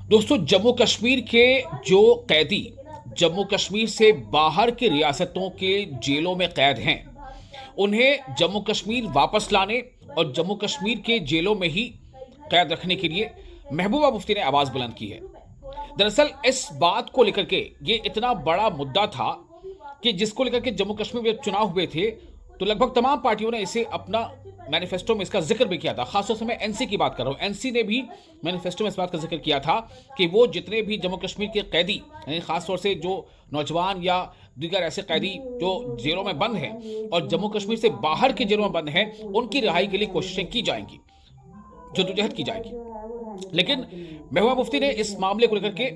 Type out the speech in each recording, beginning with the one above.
दोस्तों, जम्मू कश्मीर के जो कैदी जम्मू कश्मीर से बाहर की रियासतों के जेलों में कैद हैं, उन्हें जम्मू कश्मीर वापस लाने और जम्मू कश्मीर के जेलों में ही कैद रखने के लिए महबूबा मुफ्ती ने आवाज बुलंद की है। दरअसल इस बात को लेकर के ये इतना बड़ा मुद्दा था कि जिसको लेकर के जम्मू कश्मीर में चुनाव हुए थे, तो लगभग तमाम पार्टियों ने इसे अपना मैनिफेस्टो में इसका जिक्र भी किया था। खासतौर से मैं एनसी की बात कर रहा हूं। एनसी ने भी मैनिफेस्टो में इस बात का जिक्र किया था कि वो जितने भी जम्मू कश्मीर के कैदी, यानी खासतौर से जो नौजवान या दीगर ऐसे कैदी जो जेलों में बंद हैं और जम्मू कश्मीर से बाहर के जेलों में बंद हैं, उनकी रिहाई के लिए कोशिशें की जाएंगी, जद्दोजहद की जाएगी। लेकिन महबूबा मुफ्ती ने इस मामले को लेकर के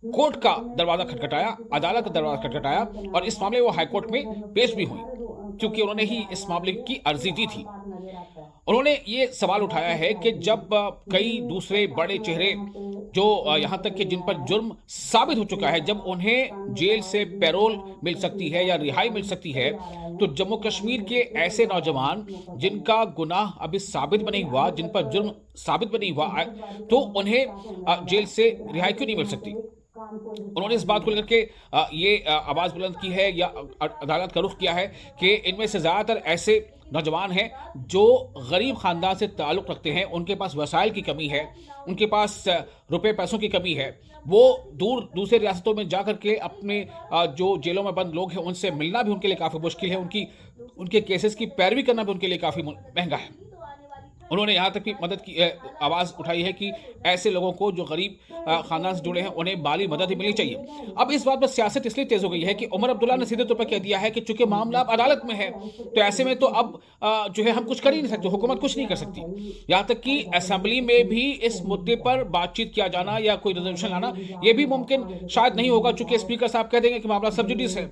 कोर्ट का दरवाजा खटखटाया, अदालत का दरवाजा खटखटाया और इस मामले में वो हाईकोर्ट में पेश भी हुई, क्योंकि उन्होंने ही इस मामले की अर्जी दी थी। उन्होंने ये सवाल उठाया है कि जब कई दूसरे बड़े चेहरे जो यहां तक कि जिन पर जुर्म साबित हो चुका है, जब उन्हें जेल से पैरोल मिल सकती है या रिहाई मिल सकती है, तो जम्मू कश्मीर के ऐसे नौजवान जिनका गुनाह अभी साबित भी नहीं हुआ, जिन पर जुर्म साबित भी नहीं हुआ, तो उन्हें जेल से रिहाई क्यों नहीं मिल सकती? उन्होंने इस बात को लेकर के ये आवाज बुलंद की है या अदालत का रुख किया है कि इनमें से ज्यादातर ऐसे नौजवान हैं जो गरीब खानदान से ताल्लुक़ रखते हैं, उनके पास वसाइल की कमी है, उनके पास रुपए पैसों की कमी है। वो दूसरे रियासतों में जा करके अपने जो जेलों में बंद लोग हैं उनसे मिलना भी उनके लिए काफ़ी मुश्किल है, उनके केसेस की पैरवी करना भी उनके लिए काफ़ी महंगा है। उन्होंने यहाँ तक भी मदद की आवाज़ उठाई है कि ऐसे लोगों को जो गरीब खानदान से जुड़े हैं उन्हें माली मदद ही मिलनी चाहिए। अब इस बात पर सियासत इसलिए तेज हो गई है कि उमर अब्दुल्ला ने सीधे तौर पर कह दिया है कि चूंकि मामला अब अदालत में है, तो ऐसे में तो अब जो है हम कुछ कर ही नहीं सकते, हुकूमत कुछ नहीं कर सकती। यहाँ तक कि असेंबली में भी इस मुद्दे पर बातचीत किया जाना या कोई रेजोल्यूशन लाना ये भी मुमकिन शायद नहीं होगा, चूंकि स्पीकर साहब कह देंगे कि मामला सब जुडिस है।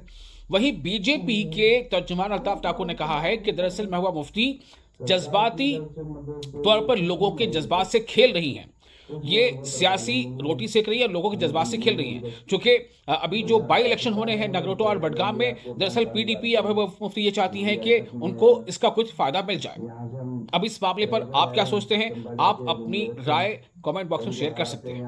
वहीं बीजेपी के तर्जुमान अल्ताफ ठाकुर ने कहा है कि दरअसल महबूबा मुफ्ती जज्बाती तौर पर लोगों के जज्बात से खेल रही हैं। ये सियासी रोटी सेक रही है, लोगों के जज्बात से खेल रही हैं। क्योंकि अभी जो बाई इलेक्शन होने हैं नगरोटा और बडगाम में, दरअसल पीडीपी या महबूबा मुफ्ती ये चाहती हैं कि उनको इसका कुछ फायदा मिल जाए। अब इस मामले पर आप क्या सोचते हैं? आप अपनी राय कमेंट बॉक्स में शेयर कर सकते हैं।